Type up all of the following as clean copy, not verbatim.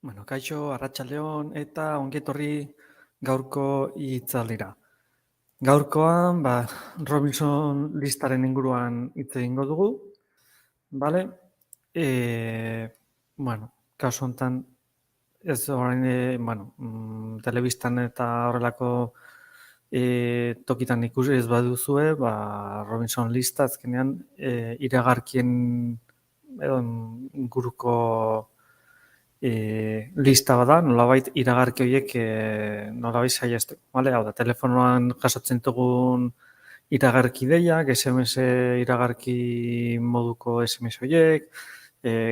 Kaixo, arratsaldeon eta ongi etorri gaurko hitzaldira. Gaurkoan, Robinson listaren inguruan hitz egingo dugu, bale? Kasu honetan ez orain, telebistan eta horrelako tokitan ikusi ez baduzue, Robinson lista azkenean iragarkien edo inguruko lista bada, nolabait iragarki horiek nolabait saihesteko, bale? Hau da, telefonoan jasotzen dugun iragarki deiak, SMS iragarki moduko SMS horiek,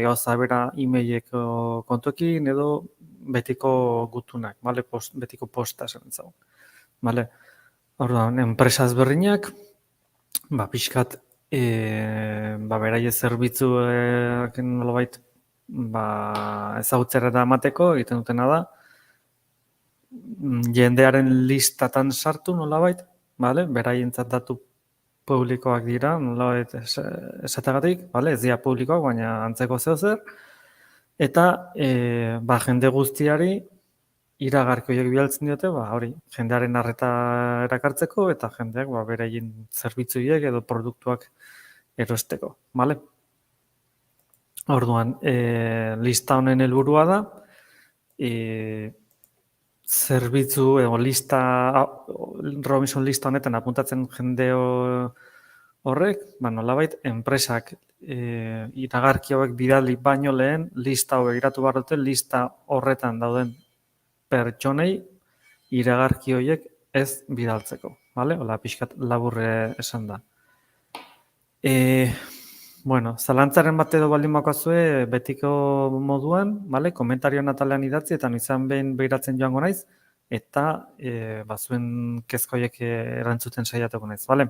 gauza bera e-maileko kontuekin edo betiko gutunak, bale? Betiko posta esan zago, bale? Orduan, enpresa ezberdinak, pixkat, beraie zerbitzuak nolabait ezagutzera da emateko, egiten dutena da, jendearen listatan sartu nolabait, bale? Beraientzat datu publikoak dira, nolabait esategatik, bale? Ez dira publikoak, baina antzeko zeozer, eta jende guztiari iragarki horiek bidaltzen diote, hori, jendearen arreta erakartzeko eta jendeak beraien zerbitzuiek edo produktuak erosteko, bale? Orduan, lista honen helburua da, zerbitzu edo lista, Robinson lista honetan apuntatzen jende horrek, nolabait, enpresak iragarki hauek bidali baino lehen, lista hau begiratu behar dute, lista horretan dauden pertsonei iragarki horiek ez bidaltzeko, bale? Hola, pixkat laburre esan da. Zalantzaren bat edo baldin bakazue betiko moduan, bale? Komentarioan atalean idatzi eta izan behin behiratzen joango naiz, eta zuen kezkoiek erantzuten saiatuko naiz, bale?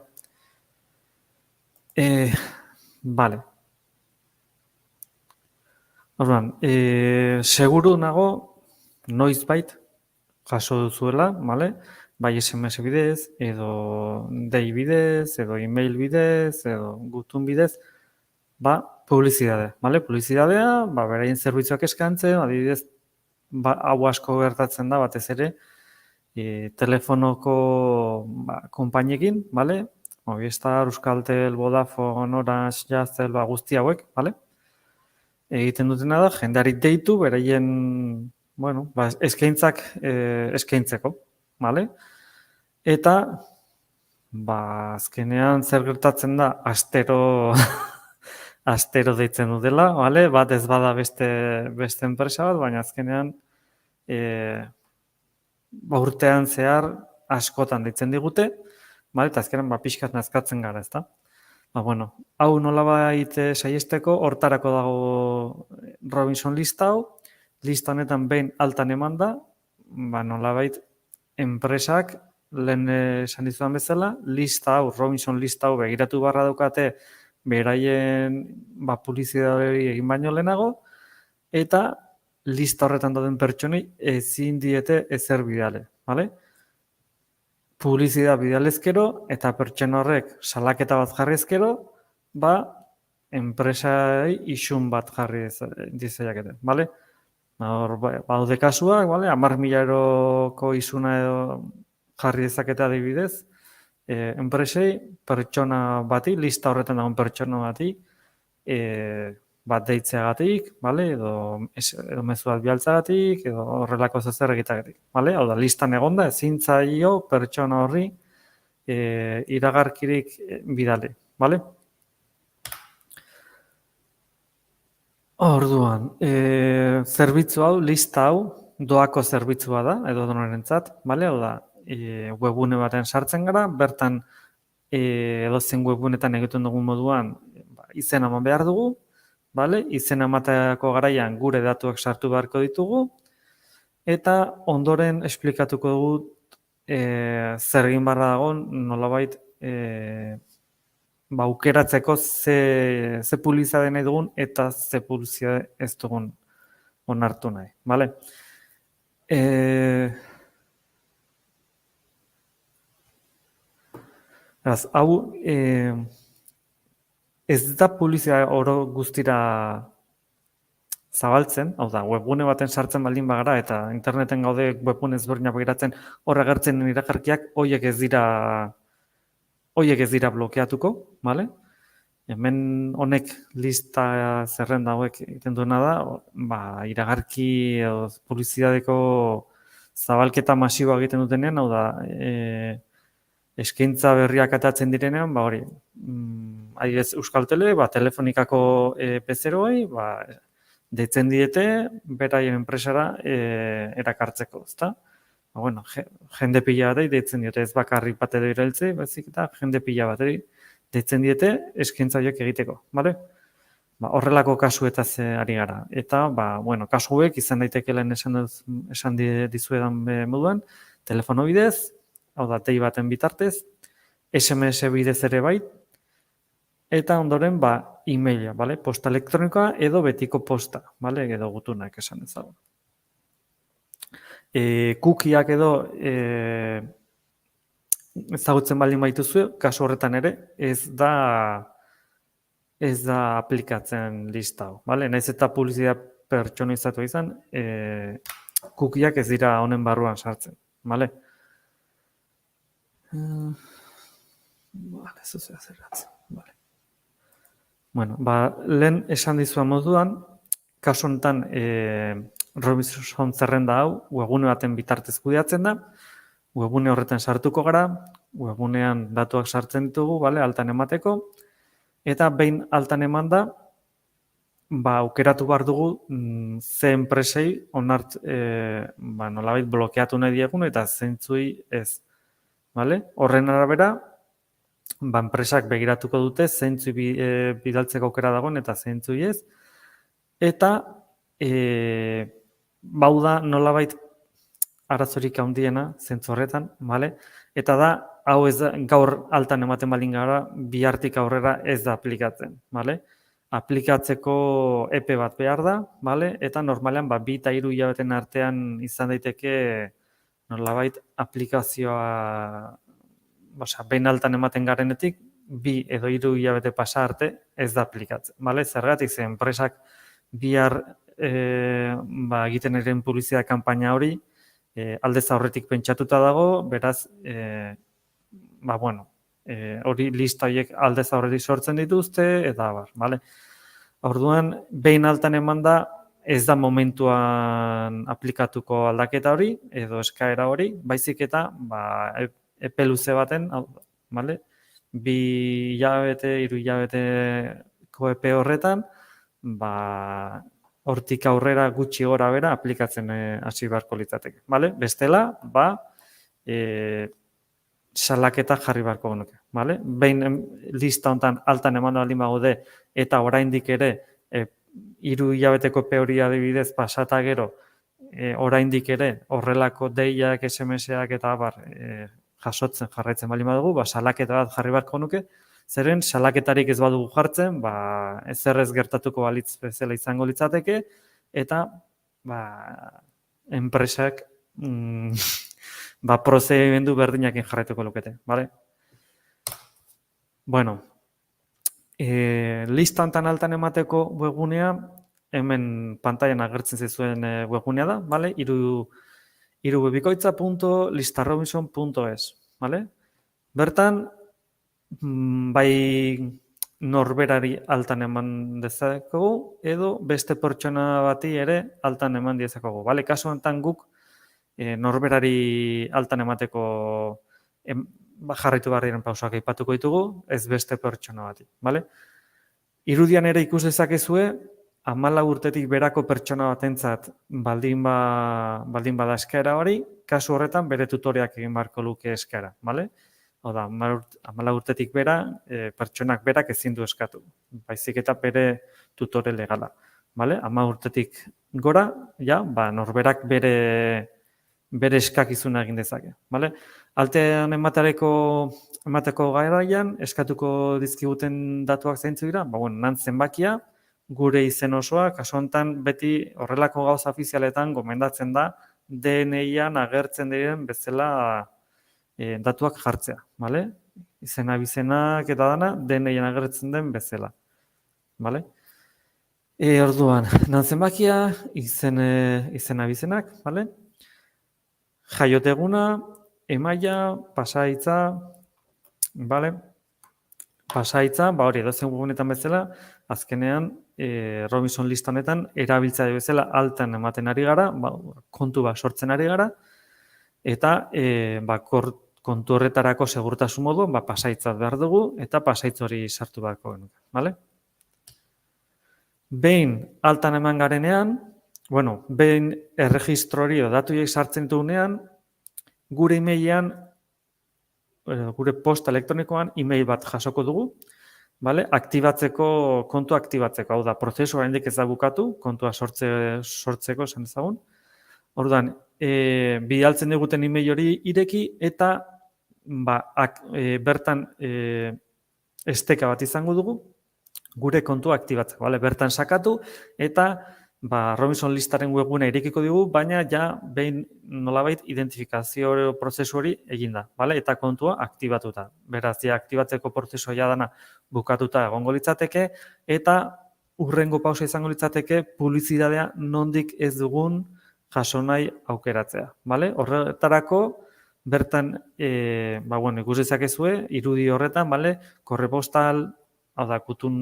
Bale. Orduan, seguru nago noizbait jaso duzuela, bale? Bai SMS bidez, edo dei bidez, edo email bidez, edo gutun bidez, publizidadea, bale? Publizidadea, beraien zerbitzuak eskaintzen, adibidez, hau asko gertatzen da batez ere, telefonoko konpainiekin, bale? Movistar, Euskaltel, Vodafone, Orange, Jazztel, guzti hauek, bale? Egiten dutena da, jendeari deitu, beraien, eskaintzak eskaintzeko, bale? Eta, azkenean zer gertatzen da, astero deitzen dutela, bale? Bat ez bada beste enpresa bat, baina azkenean urtean zehar askotan deitzen digute, bale? Eta azkenean pixkat nazkatzen gara, ezta? Hau nolabait saiesteko, hortarako dago Robinson lista hau, lista honetan behin altan eman da, nolabait enpresak, lehen esan dizudan bezala, lista hau, Robinson lista hau begiratu barra daukate beraien publizidadori egin baino lehenago, eta lista horretan dauden pertsonei ezin diete ezer bidale, bale? Publizidad bidalezkero eta pertsona horrek salaketa bat jarri ezkero, enpresai isun bat jarri dizaiakete, bale? Hor, baude kasuak, bale? 10.000 euroko isuna edo jarri dezakete adibidez, enpresei pertsona bati, lista horretan dagoen pertsona bati, bat deitzeagatik, bale? Edo mezu bat bialtzagatik, edo horrelako zer egiteagatik, bale? Hau da, listan egonda, ezin zaio pertsona horri iragarkirik bidali, bale? Orduan, zerbitzu hau, lista hau, doako zerbitzua da, edo donorentzat, bale? Hau da, webgune baten sartzen gara, bertan edozein webgunetan egiten dugun moduan izena eman behar dugu, bale? Izena emateako garaian gure datuak sartu beharko ditugu, eta ondoren esplikatuko dugu zer egin barra dagoen nolabait aukeratzeko ze publizidade nahi dugun eta ze publizidade ez dugun onartu nahi, bale? Hau, ez da publizidade oro guztira zabaltzen, hau da, webgune baten sartzen baldin bagara eta interneten gaude webgune ezberdinak begiratzen hor agertzen den iragarkiak horiek ez dira blokeatuko, bale? Hemen honek lista zerrenda hauek egiten duena da, iragarki edo publizidadeko zabalketa masiboa egiten dutenean, hau da, eskaintza berriak atatzen direnean, hori, adibidez Euskaltele, telefonikako bezeroei, deitzen diete, beraien enpresara erakartzeko, ezta? Bueno, jende pila batei deitzen diote, ez bakarrik bat edo irailtzei, baizik eta jende pila batei deitzen diete eskaintza horiek egiteko, bale? Horrelako kasuetaz ari gara. Eta, kasu hauek izan daitekeela esan dizuedan moduan, telefono bidez, hau da, dei baten bitartez, SMS bidez ere bai, eta ondoren, e-maila, bale? Posta elektronikoa edo betiko posta, bale? Edo gutunak esan ezagun. Cookieak edo ezagutzen baldin baituzue, kasu horretan ere, ez da aplikatzen lista hau, bale? Naiz eta publizitate pertsonalizatu izan, cookieak ez dira honen barruan sartzen, bale? Bale, zuzea zerratzen, bale. Bueno, lehen esan dizua moduan, kasu honetan Robinson zerrenda hau webgune baten bitartez kudeatzen da, webgune horretan sartuko gara, webgunean datuak sartzen ditugu, bale, altan emateko, eta behin altan eman da, aukeratu behar dugu ze enpresei nolabait blokeatu nahi diegun eta zeintzui ez. Horren arabera, enpresak begiratuko dute zeintzui bidaltzeko aukera dagoen eta zeintzui ez. Eta da nolabait arazorik handiena zentzu horretan, eta da, hau ez da, gaur altan ematen baldin gara, bihartik aurrera ez da aplikatzen, aplikatzeko epe bat behar da, eta normalean 2 eta 3 hilabeten artean izan daiteke nolabait aplikazioa behin altan ematen garenetik 2 edo 3 hilabete pasa arte ez da aplikatzen. Zergatik ze enpresak bihar egiten eren publizitate kanpaina hori aldez aurretik pentsatuta dago, beraz, hori lista horiek aldez aurretik sortzen dituzte, eta Orduan, behin altan eman da, ez da momentuan aplikatuko aldaketa hori, edo eskaera hori, baizik eta epe luze baten, 2 hilabete, 3 hilabeteko epe horretan, hortik aurrera gutxi gora bera aplikatzen hasi beharko litzateke. Bestela, salaketa jarri beharko genuke. Behin lista honetan altan eman baldin bagaude eta oraindik ere 3 hilabeteko epe hori adibidez pasata gero oraindik ere horrelako deiak, SMS-ak eta jasotzen jarraitzen baldin badugu, salaketa bat jarri beharko nuke, zeren salaketarik ez badugu jartzen, ezer ez gertatuko balitz bezala izango litzateke, eta enpresak prozedimendu berdinekin jarraituko lukete, bale? Bueno, lista honetan altan emateko webgunea, hemen pantailan agertzen zizuen webgunea da, bale? irubebikoitza.listarobinson.es, bale? Bertan, bai norberari altan eman dezakegu, edo beste pertsona bati ere altan eman dezakegu. Kasu honetan guk norberari altan emateko jarraitu behar diren pausak aipatuko ditugu, ez beste pertsona bati. Irudian ere ikus dezakezue, 14 urtetik berako pertsona batentzat baldin bada eskaera hori, kasu horretan bere tutoreak egin beharko luke eskaera. Hau da, 14 urtetik bera, pertsonak berak ezin du eskatu. Baizik eta bere tutore legala. 14 urtetik gora, norberak bere eskakizuna egin dezake. Altean emateko garaian, eskatuko dizkiguten datuak zeintzu dira, nan zenbakia, gure izen osoa, kasu honetan beti horrelako gauza ofizialetan gomendatzen da, DNI-an agertzen diren bezala datuak jartzea, izena bizenak eta dana DNI-an agertzen den bezala. Orduan, zenbakia, izena bizenak, bale? Jaioteguna, emaila, pasahitza, bale? Pasahitza, hori edozein webgunetan bezala, azkenean Robinson lista honetan erabiltzaile bezala altan ematen ari gara, kontu bat sortzen ari gara, eta kontu horretarako segurtasun moduan pasahitza behar dugu, eta pasahitz hori sartu beharko genuke, bale? Behin altan eman garenean, behin erregistro hori datuiek sartzen dugunean, gure emailean, gure posta elektronikoan email bat jasoko dugu, bale? Kontua aktibatzeko, hau da, prozesua oraindik ez da bukatu, kontua sortzeko esan ezagun. Orduan, bidaltzen diguten email hori ireki eta bertan esteka bat izango dugu, gure kontua aktibatzeko, bale? Bertan sakatu eta Robinson listaren webgunea irekiko dugu, baina ja behin nolabait identifikazio prozesu hori eginda, bale? Eta kontua aktibatuta. Beraz, ja aktibatzeko prozesua ja dana bukatuta egongo litzateke eta hurrengo pausa izango litzateke publizitatea nondik ez dugun jaso nahi aukeratzea, bale? Horretarako bertan ikus dezakezue irudi horretan, bale? Korrepostal, hau da,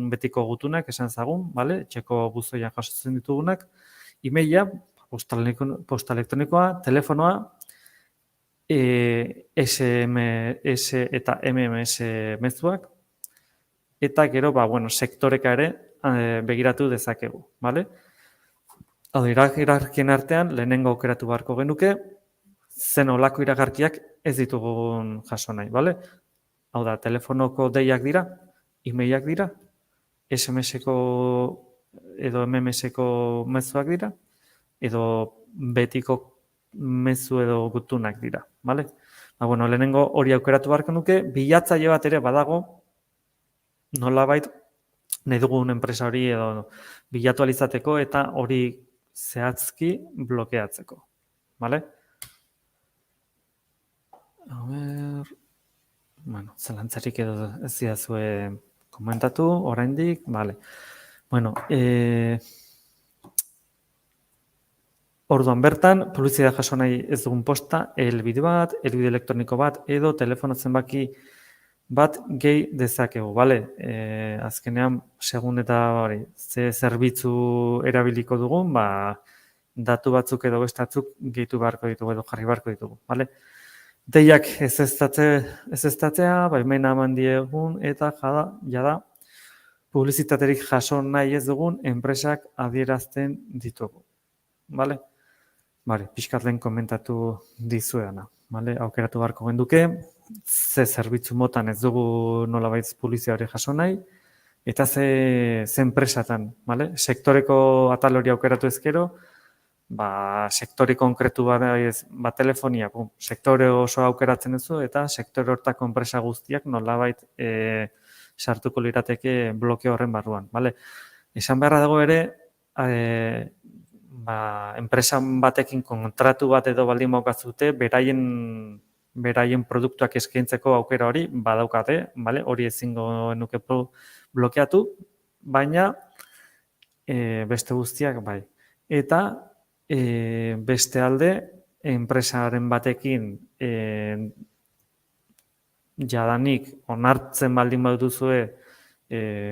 betiko gutunak esan zagun, bale? Etxeko buzoian jasotzen ditugunak, emaila, posta elektronikoa, telefonoa, SMS eta MMS mezuak, eta gero, sektoreka ere begiratu dezakegu, bale? Hau da, iragarkien artean, lehenengo aukeratu beharko genuke, zen olako iragarkiak ez ditugun jaso nahi, bale? Hau da, telefonoko deiak dira, emailak dira, SMS-eko edo MMS-eko mezuak dira, edo betiko mezu edo gutunak dira, bale? Lehenengo hori aukeratu beharko nuke, bilatzaile bat ere badago, nolabait nahi dugun enpresa hori edo bilatu alizateko eta hori zehatzki blokeatzeko, bale? Zelantzarik edo ez didazue komentatu, oraindik, bale. Orduan bertan, publizitate jaso nahi ez dugun posta, helbide bat, helbide elektroniko bat, edo telefono zenbaki bat gehi dezakegu, bale? Azkenean, segun eta ze zerbitzu erabiliko dugun, datu batzuk edo bestatzuk gehitu beharko ditugu edo jarri beharko ditugu, bale? Deiak ez eztatzea, baimena eman diegun eta jada publizitaterik jaso nahi ez dugun enpresak adierazten ditugu. Bale? Pixkat lehen komentatu dizuedana. Aukeratu beharko genduke, ze zerbitzu motan ez dugu nolabait publizitate hori jaso nahi, eta ze enpresatan, sektoreko atal hori aukeratu ezkero, sektore konkretu bat telefonia, sektore oso aukeratzen duzu eta sektore hortako enpresa guztiak nolabait sartuko lirateke blokeo horren barruan. Esan beharra dago ere, enpresa batekin kontratu bat edo baldin baukazute, beraien produktuak eskaintzeko aukera hori badaukate, hori ezingo nuke blokeatu, baina beste guztiak bai. Eta beste alde, enpresaren batekin jadanik onartzen baldin badutuzue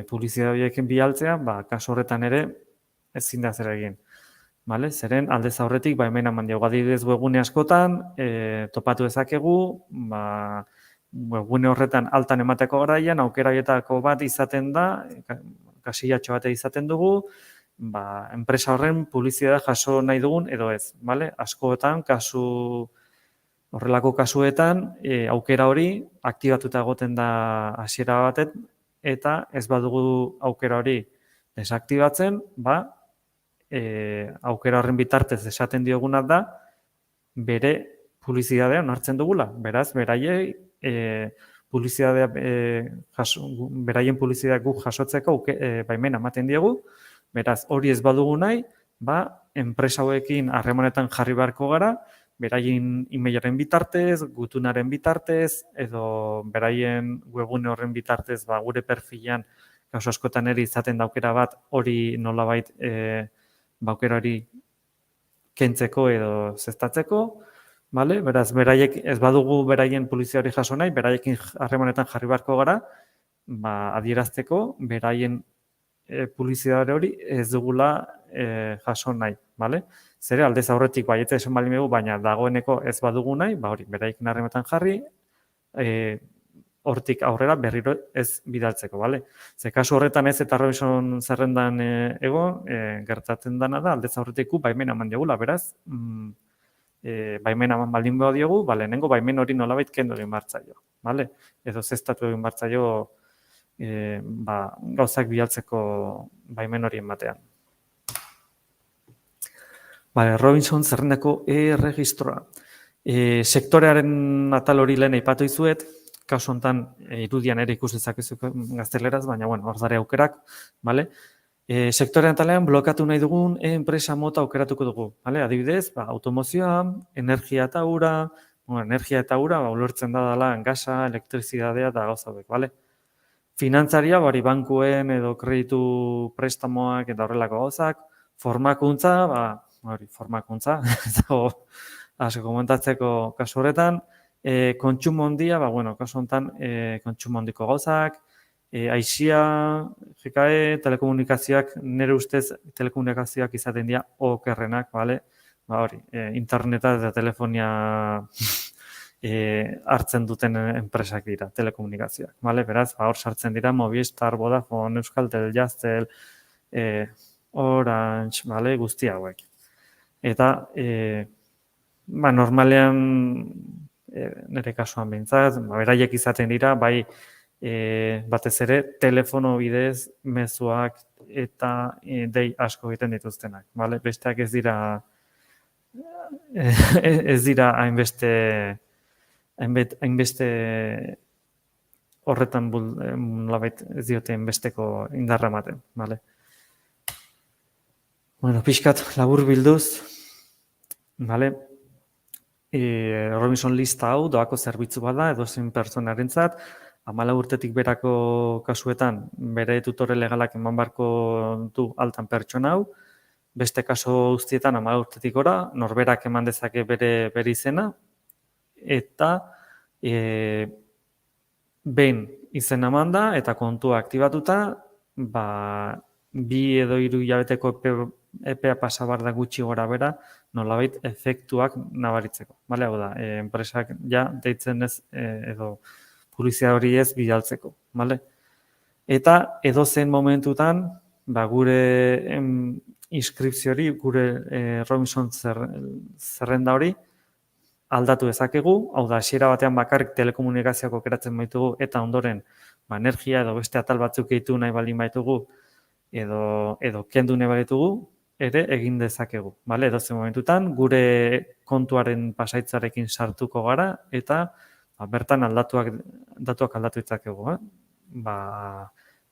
publizitate horiekin bialtzea, kasu horretan ere ezin da zer egin. Zeren aldez aurretik baimena eman diogu, adibidez webgune askotan topatu dezakegu, webgune horretan altan emateko garaian aukeraietako bat izaten da, kasillatxo bat izaten dugu, enpresa horren publizitatea jaso nahi dugun edo ez, askotan horrelako kasuetan aukera hori aktibatuta egoten da hasiera batet eta ez badugu aukera hori desaktibatzen, aukera horren bitartez esaten dioguna da bere publizitatea onartzen dugula. Beraz, beraien publizitatea guk jasotzeko baimena ematen diegu. Beraz, hori ez badugu nahi, enpresa hauekin harremanetan jarri beharko gara, beraien emailaren bitartez, gutunaren bitartez, edo beraien webgune horren bitartez gure perfilan kasu askotan ere izaten daukera bat hori nolabait aukera hori kentzeko edo zestatzeko, vale? Beraz, beraiek ez badugu beraien publizitate hori jaso nahi, beraiekin harremanetan jarri beharko gara, adierazteko beraien publizitate hori ez dugula jaso nahi, vale? Zere aldez aurretik baietza esan baldin dugu, baina dagoeneko ez badugu nahi, hori beraiekin harremanetan jarri, hortik aurrera berriro ez bidaltzeko, bale? Ze kasu horretan ez eta Robinson zerrendan gertatzen dana da, aldez aurretik baimena eman diogula, beraz, baimena eman baldin diogu, lehenengo baimen hori nolabait kendu egin bartzaio, bale? Edo zestatu egin bartzaio gauzak bidaltzeko baimen horien batean. Robinson zerrendako e-registroa. Sektorearen atal hori lehen aipatu izuet, kasu honetan irudian ere ikus dezakezu gazteleraz, baina hor dare aukerak, bale? Sektorean atalean blokatu nahi dugun enpresa mota aukeratuko dugu, bale? Adibidez, automozioa, energia eta ura, ulertzen da dela gasa, elektrizidadea eta gauza hauek, bale? Finantzaria, bankuen edo kreditu prestamoak eta horrelako gauzak, formakuntza, formakuntza, asko komentatzeko kasu horretan, kontsumo handia, kasu honetan kontsumo handiko gauzak, aisia, GKE, telekomunikazioak, nire ustez telekomunikazioak izaten dira okerrenak, bale? Interneta eta telefonia hartzen duten enpresak dira, telekomunikazioak, bale? Beraz, hor sartzen dira Movistar, Vodafone, Euskaltel, Jazztel, Orange, bale? Guzti hauek. Eta, normalean, nire kasuan behintzat, beraiek izaten dira, batez ere, telefono bidez, mezuak eta dei asko egiten dituztenak, bale? Besteak ez dira hainbeste horretan nolabait ez diote hainbesteko indarra ematen, bale? Pixkat labur bilduz, bale? Robinson lista hau doako zerbitzu bada edozein pertsonarentzat, 14 urtetik berako kasuetan bere tutore legalak eman beharko du altan pertsona hau, beste kasu guztietan 14 urtetik gora, norberak eman dezake bere izena, eta behin izena emanda eta kontua aktibatuta, 2 edo 3 hilabeteko epea pasabar da gutxi gora bera, nolabait efektuak nabaritzeko. Hau da, enpresak deitzen ez edo publizitate hori ez bidaltzeko. Eta edozein momentutan, gure inskripzio hori, gure Robinson zerrenda hori, aldatu dezakegu, hau da, hasiera batean bakarrik telekomunikazioak aukeratzen baitugu, eta ondoren, energia edo beste atal batzuk gehitu nahi baldin baitugu, edo kendu nahi baitugu, ere egin dezakegu. Edozein momentutan, gure kontuaren pasaitzarekin sartuko gara, eta bertan datuak aldatu ditzakegu.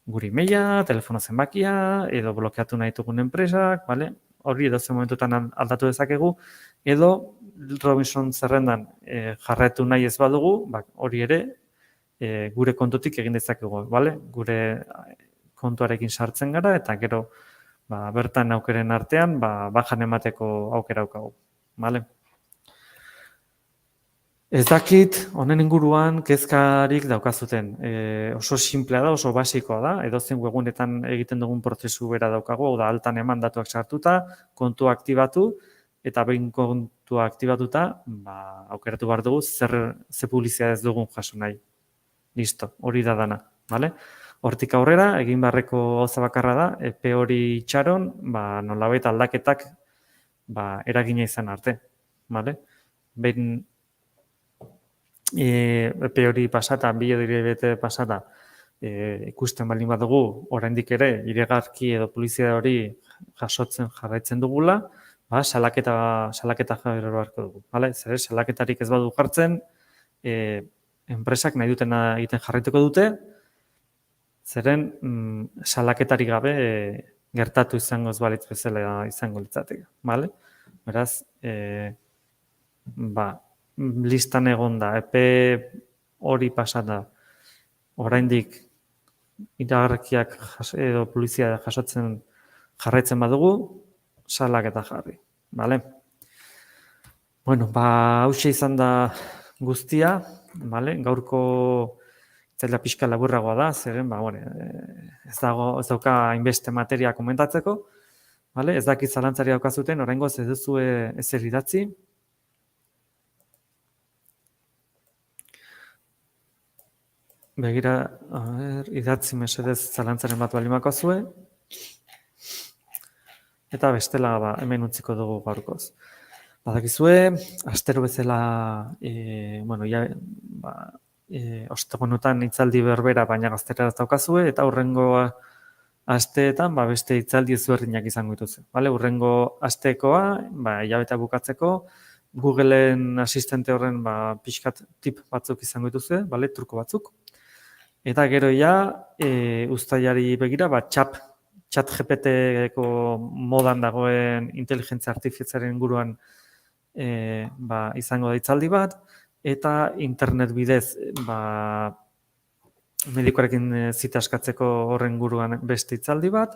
Gure emaila, telefono zenbakia, edo blokeatu nahi ditugun enpresak, hori edozein momentutan aldatu dezakegu, edo Robinson zerrendan jarraitu nahi ez badugu, hori ere gure kontutik egin dezakegu, gure kontuarekin sartzen gara, eta gero bertan aukeren artean bajan emateko aukera daukagu. Ez dakit, honen inguruan kezkarik daukazuten. Oso simplea da, oso basikoa da, edozein webunetan egiten dugun prozesu bera daukagu, hau da, altan eman datuak sartuta, kontua aktibatu, eta behin kontua aktibatuta, aukeratu behar dugu, ze publizitate ez dugun jaso nahi. Listo, hori da dana, Hortik aurrera, egin beharreko gauza bakarra da, epe hori itxaron, nolabait aldaketak eragina izan arte, Behin epe hori pasata, 2 edo 3 hilabete pasata, ikusten baldin badugu, oraindik ere, iragarki edo publizitate hori jasotzen jarraitzen dugula, salaketa jarri beharko dugu. Zer, salaketarik ez badu jartzen, enpresak nahi dutena egiten jarraituko dute, zeren salaketarik gabe gertatu izango ez balitz bezala izango litzateke. Beraz, listan egon da, epe hori pasata, oraindik iragarkiak edo publizitatea jasotzen jarraitzen badugu, salak eta jarri. Bale? Bueno, hauxe izan da guztia, bale? Gaurko itzaila pixka laburragoa da, zeren, ez dauka hainbeste materia komentatzeko, bale? Ez dakit zalantzari daukazuten, oraingoz ez duzue ezer idatzi. Begira, idatzi mesedez zalantzaren bat balimako zue. Eta bestela hemen utziko dugu gaurkoz. Badakizue, astero bezala, ostegunetan hitzaldi berbera baina gaztelera daukazue, eta hurrengo asteetan beste hitzaldi ezberdinak izango dituzu. Hurrengo astekoa, hilabete bukatzeko, Googleen asistente horren pixkat tip batzuk izango dituzu, truko batzuk. Eta gero uztailari begira, chat GPT-ko modan dagoen inteligentzia artifizialaren inguruan izango da hitzaldi bat, eta internet bidez medikuarekin zita eskatzeko horren inguruan beste hitzaldi bat,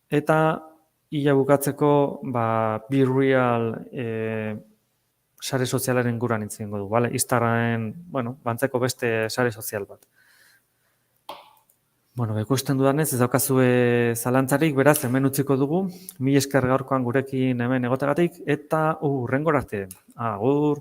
eta ia bukatzeko Be Real sare sozialaren inguruan hitz egingo du, Instagramen, bantzeko beste sare sozial bat. Ikusten dudanez, ez daukazue zalantzarik, beraz, hemen utziko dugu. Mila esker gaurkoan gurekin hemen egotegatik, eta hurrengora arte. Agur!